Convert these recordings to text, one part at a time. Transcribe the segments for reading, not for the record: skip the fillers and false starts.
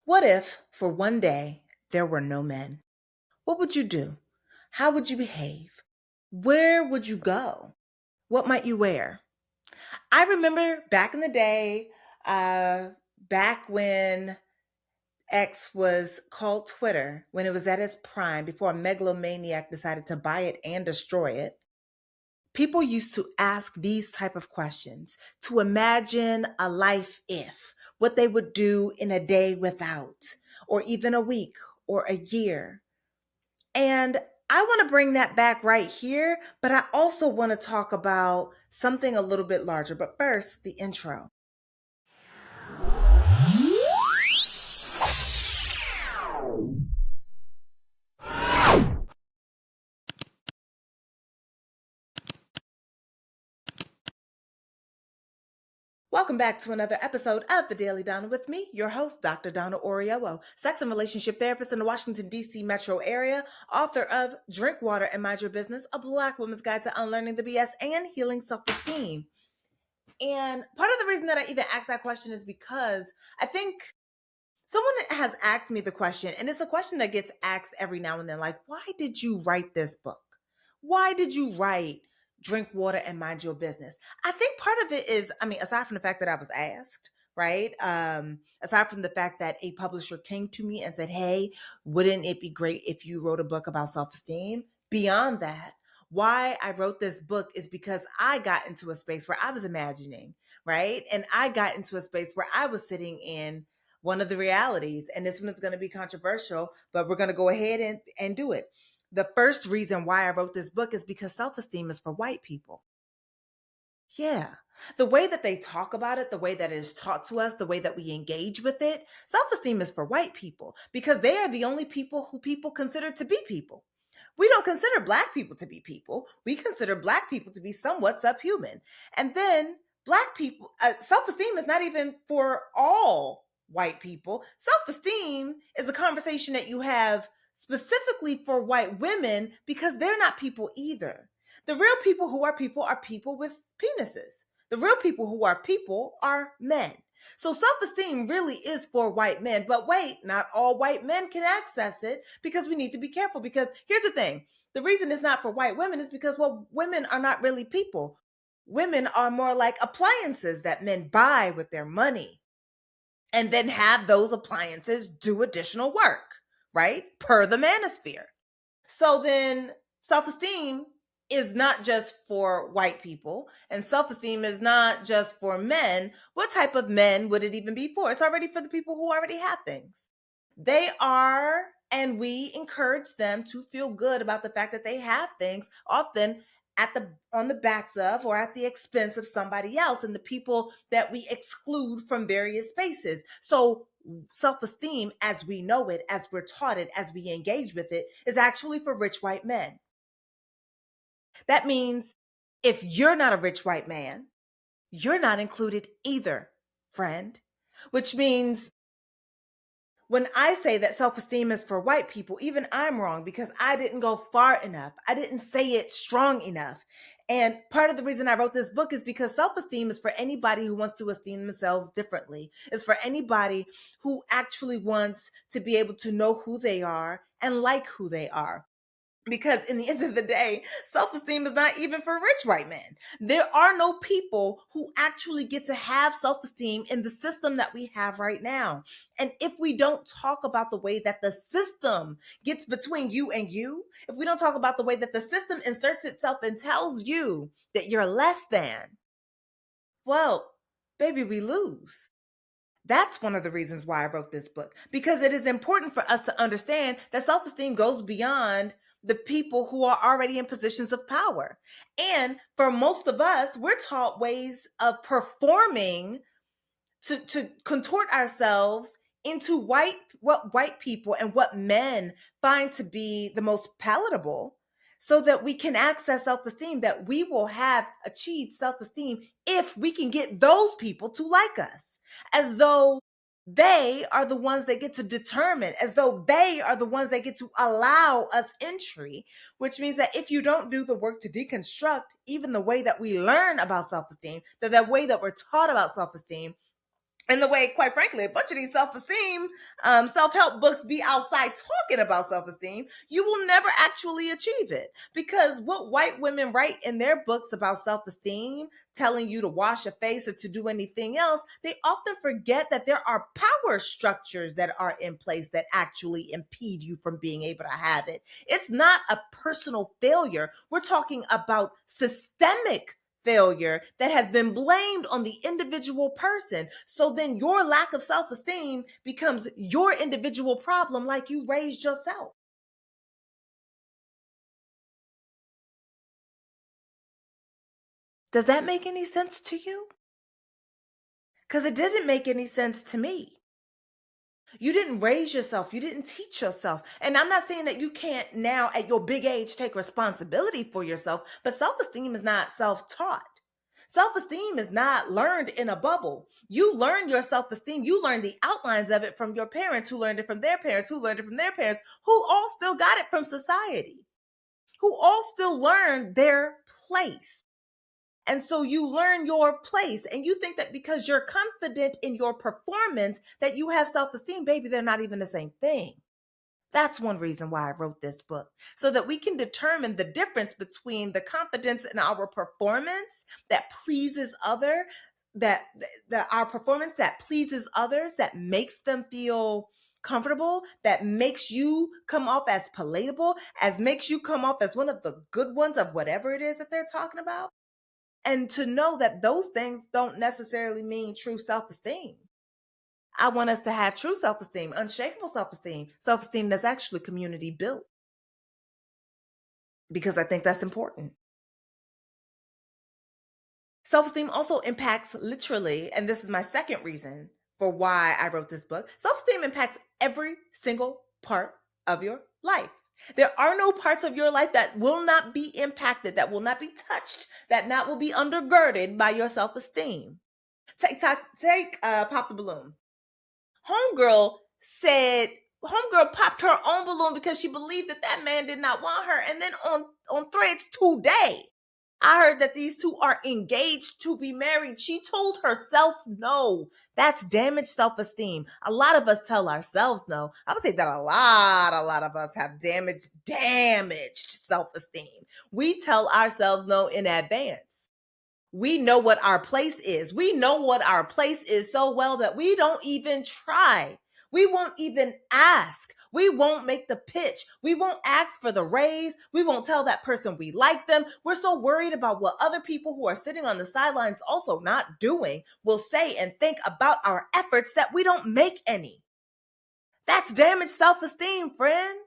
What if, for one day, there were no men? What would you do? How would you behave? Where would you go? What might you wear? I remember back in the day, back when X was called Twitter, when it was at its prime, before a megalomaniac decided to buy it and destroy it. People used to ask these type of questions to imagine a life if, what they would do in a day without, or even a week or a year. And I want to bring that back right here, but I also want to talk about something a little bit larger. But first, the intro. Welcome back to another episode of the Daily Donna with me, your host, Dr. Donna Oriowo, sex and relationship therapist in the Washington, D.C. metro area, author of Drink Water and Mind Your Business, a Black woman's guide to unlearning the BS and healing self-esteem. And part of the reason that I even asked that question is because I think someone has asked me the question, and it's a question that gets asked every now and then, like, why did you write this book? Why did you write Drink Water and Mind Your Business? I think part of it is, aside from the fact that I was asked, right? Aside from the fact that a publisher came to me and said, hey, wouldn't it be great if you wrote a book about self-esteem? Beyond that, why I wrote this book is because I got into a space where I was imagining, right? And I got into a space where I was sitting in one of the realities, and this one is going to be controversial, but we're going to go ahead and do it. The first reason why I wrote this book is because self-esteem is for white people. Yeah. The way that they talk about it, the way that it is taught to us, the way that we engage with it, self-esteem is for white people because they are the only people who people consider to be people. We don't consider Black people to be people. We consider Black people to be somewhat subhuman. And then Black people, self-esteem is not even for all white people. Self-esteem is a conversation that you have specifically for white women because they're not people either. The real people who are people with penises. The real people who are people are men. So self-esteem really is for white men. But wait, not all white men can access it because we need to be careful. Because here's the thing. The reason it's not for white women is because, well, women are not really people. Women are more like appliances that men buy with their money and then have those appliances do additional work, right? Per the manosphere. So then self-esteem is not just for white people, and self-esteem is not just for men. What type of men would it even be for? It's already for the people who already have things. They are, and we encourage them to feel good about the fact that they have things, often on the backs of or at the expense of somebody else and the people that we exclude from various spaces. So self-esteem, as we know it, as we're taught it, as we engage with it, is actually for rich white men. That means if you're not a rich white man, you're not included either, friend, which means when I say that self-esteem is for white people, even I'm wrong because I didn't go far enough. I didn't say it strong enough. And part of the reason I wrote this book is because self-esteem is for anybody who wants to esteem themselves differently. It's for anybody who actually wants to be able to know who they are and like who they are. Because in the end of the day, self-esteem is not even for rich white men. There are no people who actually get to have self-esteem in the system that we have right now. And if we don't talk about the way that the system gets between you and you, if we don't talk about the way that the system inserts itself and tells you that you're less than, well, baby, we lose. That's one of the reasons why I wrote this book, because it is important for us to understand that self-esteem goes beyond the people who are already in positions of power. And for most of us, we're taught ways of performing to contort ourselves into what white people and what men find to be the most palatable so that we can access self-esteem, that we will have achieved self-esteem if we can get those people to like us, as though they are the ones that get to determine, as though they are the ones that get to allow us entry, which means that if you don't do the work to deconstruct even the way that we learn about self-esteem, that way that we're taught about self-esteem, And the way, quite frankly, a bunch of these self-esteem, self-help books be outside talking about self-esteem, you will never actually achieve it. Because what white women write in their books about self-esteem, telling you to wash your face or to do anything else, they often forget that there are power structures that are in place that actually impede you from being able to have it. It's not a personal failure. We're talking about systemic failure that has been blamed on the individual person. So then your lack of self-esteem becomes your individual problem, like you raised yourself. Does that make any sense to you? Because it didn't make any sense to me. You didn't raise yourself. You didn't teach yourself. And I'm not saying that you can't now at your big age take responsibility for yourself, but self-esteem is not self-taught. Self-esteem is not learned in a bubble. You learn your self-esteem. You learn the outlines of it from your parents, who learned it from their parents, who learned it from their parents, who all still got it from society, who all still learned their place. And so you learn your place, and you think that because you're confident in your performance that you have self-esteem. Baby, they're not even the same thing. That's one reason why I wrote this book, so that we can determine the difference between the confidence in our performance that pleases that our performance that pleases others, that makes them feel comfortable, that makes you come off as palatable, as makes you come off as one of the good ones of whatever it is that they're talking about. And to know that those things don't necessarily mean true self-esteem. I want us to have true self-esteem, unshakable self-esteem, self-esteem that's actually community built, because I think that's important. Self-esteem also impacts literally, and this is my second reason for why I wrote this book. Self-esteem impacts every single part of your life. There are no parts of your life that will not be impacted, that will not be touched, that not will be undergirded by your self-esteem. Take Pop the Balloon. Homegirl popped her own balloon because she believed that that man did not want her. And then on Threads today, I heard that these two are engaged to be married. She told herself no. That's damaged self-esteem. A lot of us tell ourselves no. I would say that a lot of us have damaged self-esteem. We tell ourselves no in advance. We know what our place is. We know what our place is so well that we don't even try. We won't even ask. We won't make the pitch. We won't ask for the raise. We won't tell that person we like them. We're so worried about what other people who are sitting on the sidelines also not doing will say and think about our efforts that we don't make any. That's damaged self-esteem, friend.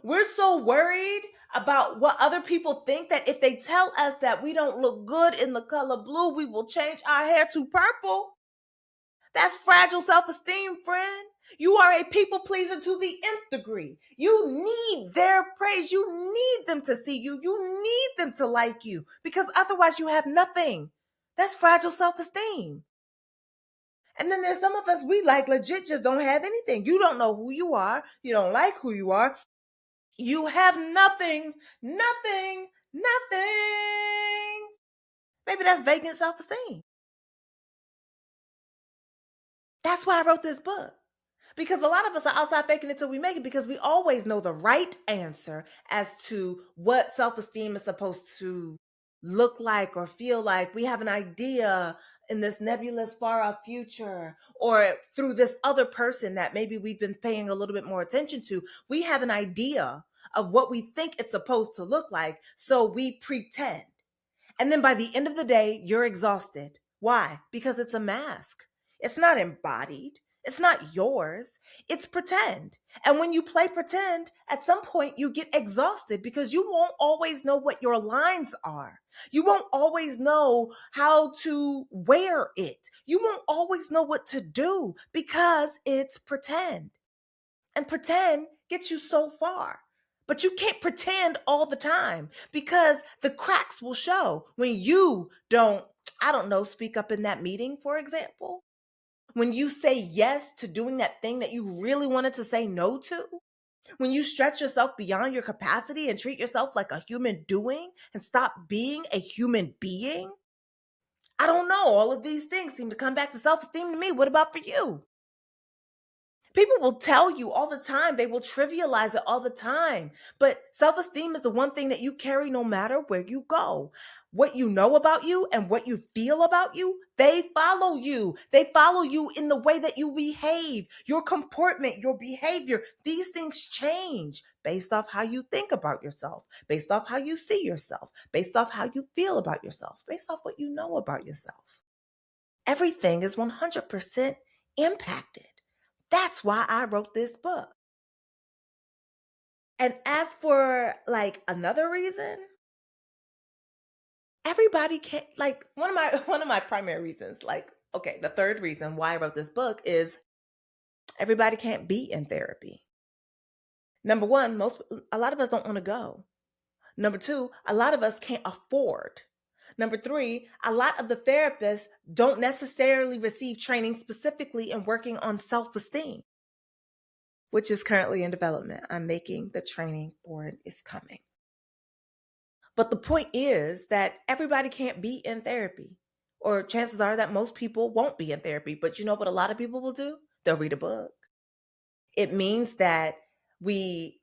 We're so worried about what other people think that if they tell us that we don't look good in the color blue, we will change our hair to purple. That's fragile self-esteem, friend. You are a people pleaser to the nth degree. You need their praise. You need them to see you. You need them to like you, because otherwise you have nothing. That's fragile self-esteem. And then there's some of us, we like legit just don't have anything. You don't know who you are. You don't like who you are. You have nothing. Maybe that's vacant self-esteem. That's why I wrote this book. Because a lot of us are outside faking it till we make it, because we always know the right answer as to what self-esteem is supposed to look like or feel like. We have an idea in this nebulous far off future, or through this other person that maybe we've been paying a little bit more attention to. We have an idea of what we think it's supposed to look like. So we pretend. And then by the end of the day, you're exhausted. Why? Because it's a mask. It's not embodied. It's not yours. It's pretend. And when you play pretend, at some point you get exhausted, because you won't always know what your lines are. You won't always know how to wear it. You won't always know what to do, because it's pretend. And pretend gets you so far. But you can't pretend all the time, because the cracks will show when you don't, I don't know, speak up in that meeting, for example. When you say yes to doing that thing that you really wanted to say no to. When you stretch yourself beyond your capacity and treat yourself like a human doing and stop being a human being. I don't know. All of these things seem to come back to self-esteem to me. What about for you? People will tell you all the time, they will trivialize it all the time. But self esteem is the one thing that you carry no matter where you go. What you know about you and what you feel about you, they follow you. They follow you in the way that you behave, your comportment, your behavior. These things change based off how you think about yourself, based off how you see yourself, based off how you feel about yourself, based off what you know about yourself. Everything is 100% impacted. That's why I wrote this book. And as for like another reason, everybody can't like one of my primary reasons, like okay, the third reason why I wrote this book is everybody can't be in therapy. Number one, a lot of us don't want to go. Number two, a lot of us can't afford. Number three, a lot of the therapists don't necessarily receive training specifically in working on self-esteem, which is currently in development. I'm making the training for it. It's coming. But the point is that everybody can't be in therapy, or chances are that most people won't be in therapy. But you know what a lot of people will do? They'll read a book. It means that the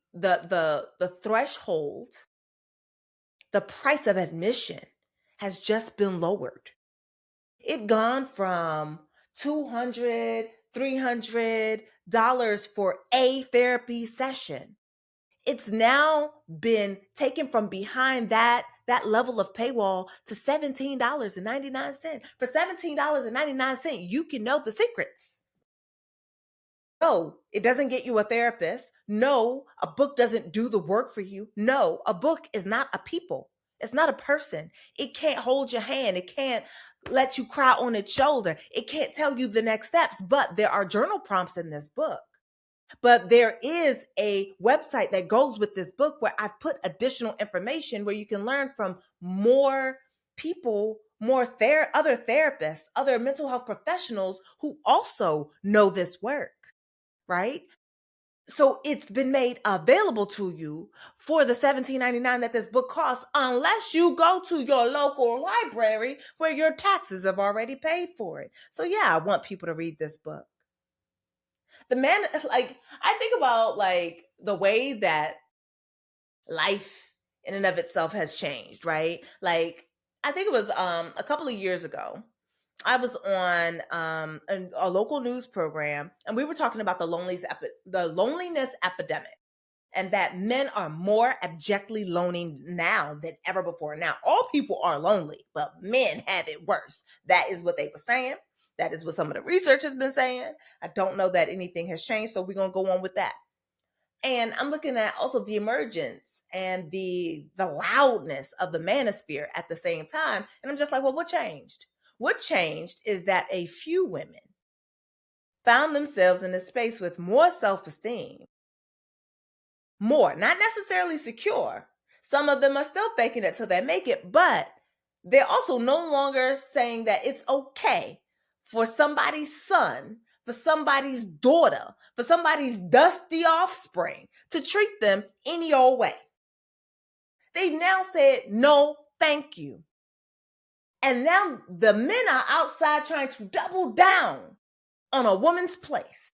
threshold, the price of admission has just been lowered. It gone from $200, $300 for a therapy session. It's now been taken from behind that level of paywall to $17.99. For $17.99, you can know the secrets. No, it doesn't get you a therapist. No, a book doesn't do the work for you. No, a book is not a people. It's not a person. It can't hold your hand. It can't let you cry on its shoulder. It can't tell you the next steps, but there are journal prompts in this book. But there is a website that goes with this book where I've put additional information where you can learn from more people, other therapists, other mental health professionals who also know this work, right? So it's been made available to you for the $17.99 that this book costs, unless you go to your local library where your taxes have already paid for it. So yeah, I want people to read this book. The man, like, I think about like the way that life in and of itself has changed, right? Like, I think it was a couple of years ago, I was on a local news program, and we were talking about the loneliness epidemic, and that men are more abjectly lonely now than ever before. Now, all people are lonely, but men have it worse. That is what they were saying. That is what some of the research has been saying. I don't know that anything has changed, so we're going to go on with that. And I'm looking at also the emergence and the loudness of the manosphere at the same time. And I'm just like, well, what changed? What changed is that a few women found themselves in a space with more self-esteem, more, not necessarily secure. Some of them are still faking it till they make it, but they're also no longer saying that it's okay for somebody's son, for somebody's daughter, for somebody's dusty offspring to treat them any old way. They've now said, no, thank you. And now the men are outside trying to double down on a woman's place,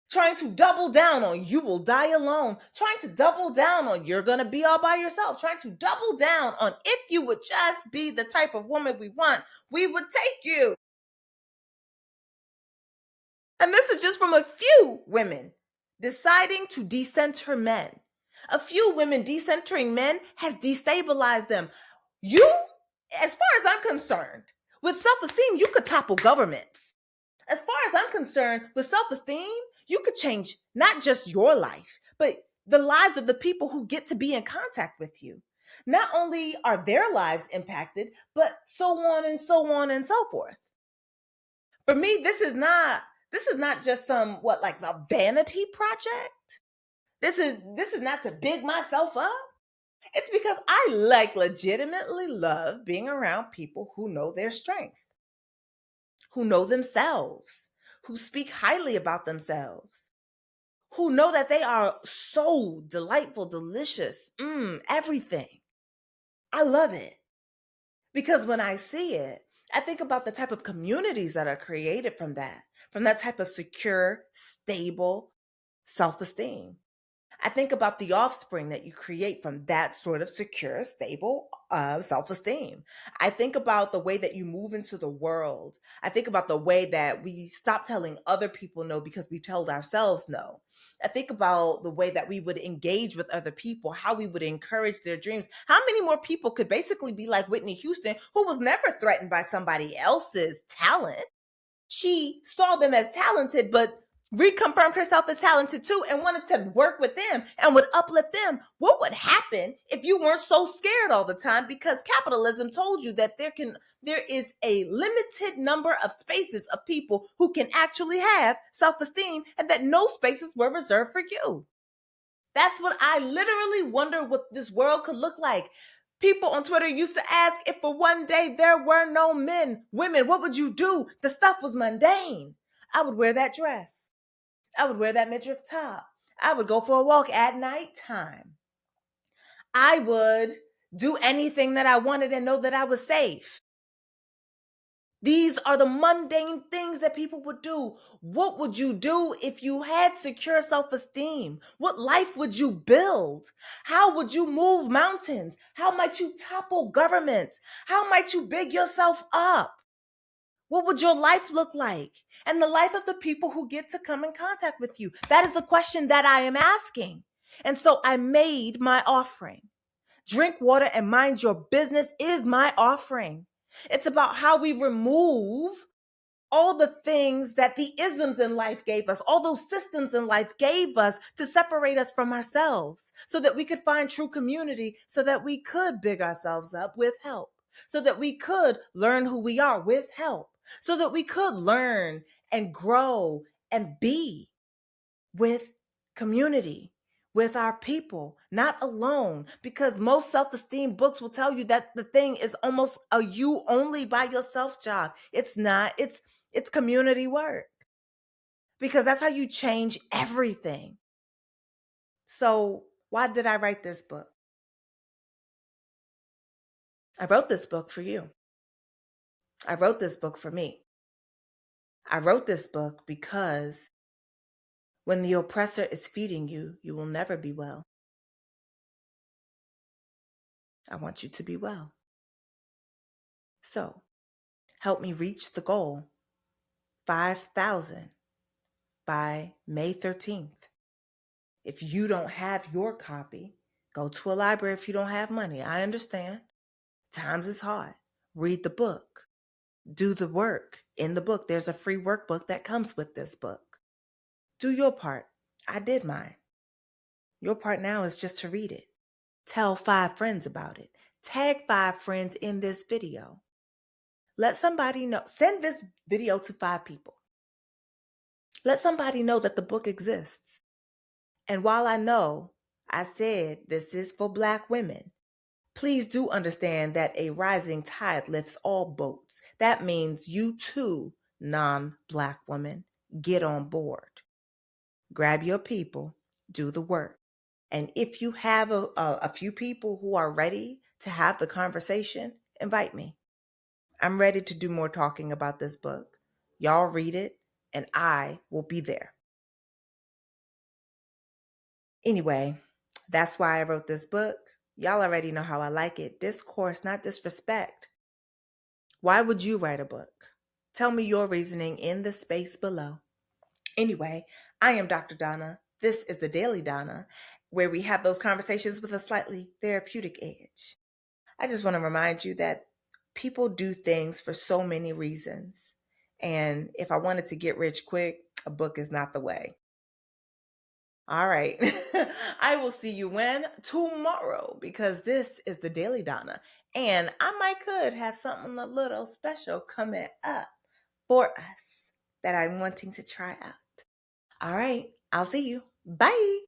trying to double down on you will die alone, trying to double down on you're going to be all by yourself, trying to double down on if you would just be the type of woman we want, we would take you. And this is just from a few women deciding to decenter men. A few women decentering men has destabilized them. You, as far as I'm concerned, with self-esteem, you could topple governments. As far as I'm concerned, with self-esteem, you could change not just your life, but the lives of the people who get to be in contact with you. Not only are their lives impacted, but so on and so on and so forth. For me, this is not just some like a vanity project. This is not to big myself up. It's because I legitimately love being around people who know their strength, who know themselves, who speak highly about themselves, who know that they are so delightful, delicious, everything. I love it because when I see it, I think about the type of communities that are created from that type of secure, stable self-esteem. I think about the offspring that you create from that sort of secure, stable self esteem. I think about the way that you move into the world. I think about the way that we stop telling other people no because we told ourselves no. I think about the way that we would engage with other people, how we would encourage their dreams. How many more people could basically be like Whitney Houston, who was never threatened by somebody else's talent? She saw them as talented, but reconfirmed herself as talented too and wanted to work with them and would uplift them. What would happen if you weren't so scared all the time because capitalism told you that there is a limited number of spaces of people who can actually have self-esteem and that no spaces were reserved for you? That's what I literally wonder what this world could look like. People on Twitter used to ask if for one day there were no women, what would you do? The stuff was mundane. I would wear that dress. I would wear that midriff top. I would go for a walk at nighttime. I would do anything that I wanted and know that I was safe. These are the mundane things that people would do. What would you do if you had secure self-esteem? What life would you build? How would you move mountains? How might you topple governments? How might you big yourself up? What would your life look like? And the life of the people who get to come in contact with you? That is the question that I am asking. And so I made my offering. Drink water and mind your business is my offering. It's about how we remove all the things that the isms in life gave us, all those systems in life gave us to separate us from ourselves so that we could find true community, so that we could big ourselves up with help, so that we could learn who we are with help, so that we could learn and grow and be with community, with our people, not alone. Because most self-esteem books will tell you that the thing is almost a you only by yourself job. It's not, it's community work. Because that's how you change everything. So why did I write this book? I wrote this book for you. I wrote this book for me. I wrote this book because when the oppressor is feeding you, you will never be well. I want you to be well. So help me reach the goal, 5,000 by May 13th. If you don't have your copy, go to a library if you don't have money. I understand. Times is hard. Read the book. Do the work. In the book, there's a free workbook that comes with this book. Do your part. I did mine. Your part now is just to read it. Tell 5 friends about it. Tag 5 friends in this video. Let somebody know. Send this video to 5 people. Let somebody know that the book exists. And while I know I said this is for Black women, please do understand that a rising tide lifts all boats. That means you too, non-Black women, get on board. Grab your people, do the work. And if you have a few people who are ready to have the conversation, invite me. I'm ready to do more talking about this book. Y'all read it, and I will be there. Anyway, that's why I wrote this book. Y'all already know how I like it. Discourse, not disrespect. Why would you write a book? Tell me your reasoning in the space below. Anyway, I am Dr. Donna. This is the Daily Donna, where we have those conversations with a slightly therapeutic edge. I just want to remind you that people do things for so many reasons. And if I wanted to get rich quick, a book is not the way. All right. I will see you when? Tomorrow, because this is the Daily Donna. And I could have something a little special coming up for us that I'm wanting to try out. All right. I'll see you. Bye.